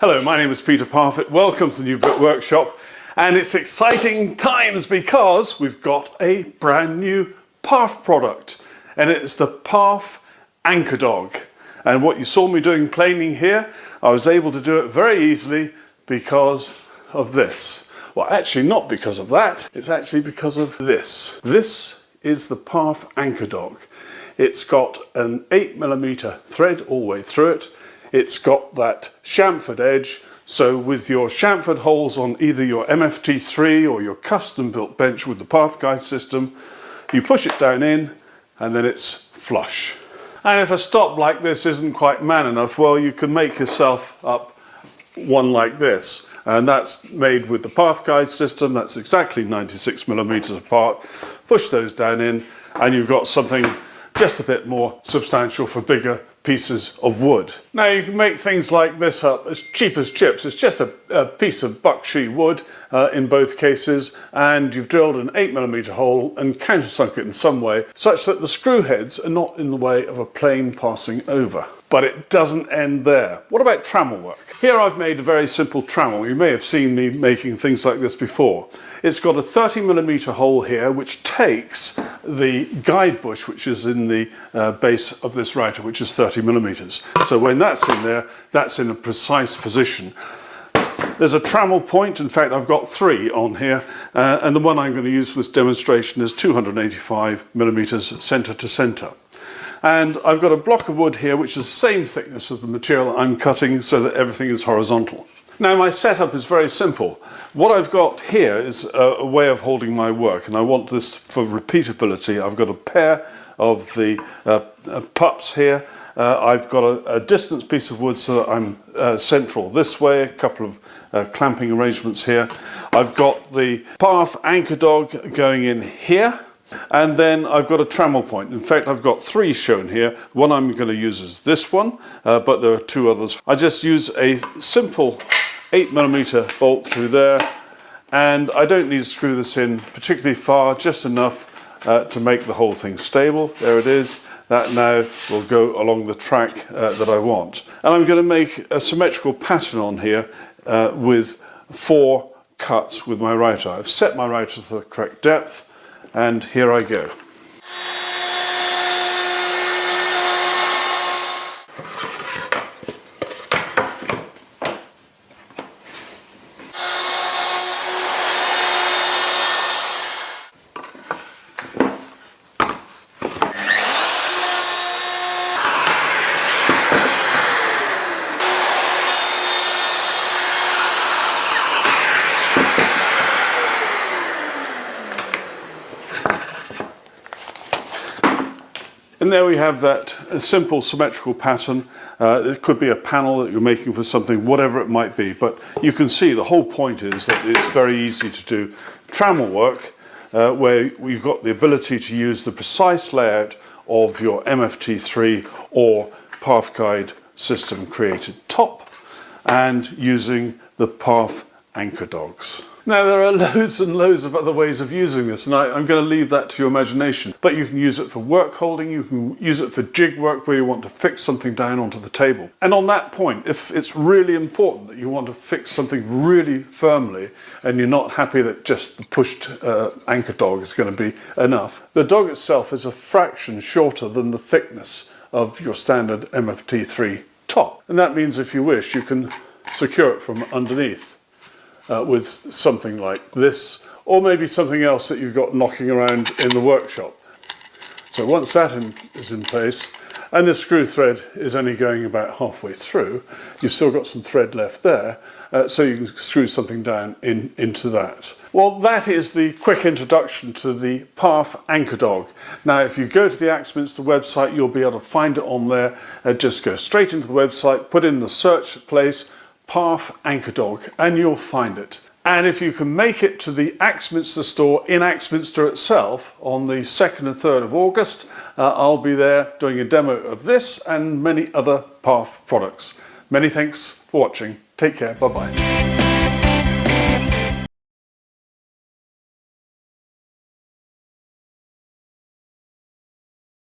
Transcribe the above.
Hello, my name is Peter Parf. Welcome to the New Bit Workshop, and it's exciting times because we've got a brand new Parf product, and it's the Parf Anchor Dog. And what you saw me doing planing here, I was able to do it very easily because of this. Well, actually not because of that, it's actually because of this. This is the Parf Anchor Dog. It's got an 8mm thread all the way through it. It's got that chamfered edge, so with your chamfered holes on either your MFT3 or your custom built bench with the Parf guide system, you push it down in and then it's flush. And if a stop like this isn't quite man enough, well, you can make yourself up one like this. And that's made with the Parf guide system. That's exactly 96mm apart. Push those down in and you've got something just a bit more substantial for bigger pieces of wood. Now you can make things like this up as cheap as chips. It's just a piece of buckshee wood in both cases, and you've drilled an 8mm hole and countersunk it in some way such that the screw heads are not in the way of a plane passing over. But it doesn't end there. What about trammel work? Here I've made a very simple trammel. You may have seen me making things like this before. It's got a 30mm hole here which takes the guide bush which is in the base of this router, which is 30mm. So when that's in there, that's in a precise position. There's a trammel point. In fact, I've got 3 on here, and the one I'm going to use for this demonstration is 285mm centre to centre. And I've got a block of wood here which is the same thickness as the material I'm cutting so that everything is horizontal. Now my setup is very simple. What I've got here is a way of holding my work, and I want this for repeatability. I've got a pair of the pups here. I've got a distance piece of wood so that I'm central this way, a couple of clamping arrangements here. I've got the Parf Anchor Dog going in here. And then I've got a trammel point. In fact, I've got 3 shown here. One I'm going to use is this one, but there are 2 others. I just use a simple 8mm bolt through there, and I don't need to screw this in particularly far, just enough to make the whole thing stable. There it is. That now will go along the track that I want. And I'm going to make a symmetrical pattern on here with 4 cuts with my router. I've set my router to the correct depth. And here I go. And there we have that simple symmetrical pattern. It could be a panel that you're making for something, whatever it might be. But you can see the whole point is that it's very easy to do trammel work where we've got the ability to use the precise layout of your MFT3 or Parf guide system created top and using the Parf Anchor Dogs. Now there are loads and loads of other ways of using this, and I'm going to leave that to your imagination. But you can use it for work holding, you can use it for jig work where you want to fix something down onto the table. And on that point, if it's really important that you want to fix something really firmly and you're not happy that just the pushed anchor dog is going to be enough, the dog itself is a fraction shorter than the thickness of your standard MFT3 top. And that means if you wish, you can secure it from underneath. With something like this, or maybe something else that you've got knocking around in the workshop. So once that is in place, and the screw thread is only going about halfway through, you've still got some thread left there, so you can screw something down into that. Well, that is the quick introduction to the Parf Anchor Dog. Now, if you go to the Axminster website, you'll be able to find it on there. Just go straight into the website, put in the search place, Parf Anchor Dog, and you'll find it. And if you can make it to the Axminster store in Axminster itself on the 2nd and 3rd of August, I'll be there doing a demo of this and many other Parf products. Many thanks for watching. Take care. Bye-bye.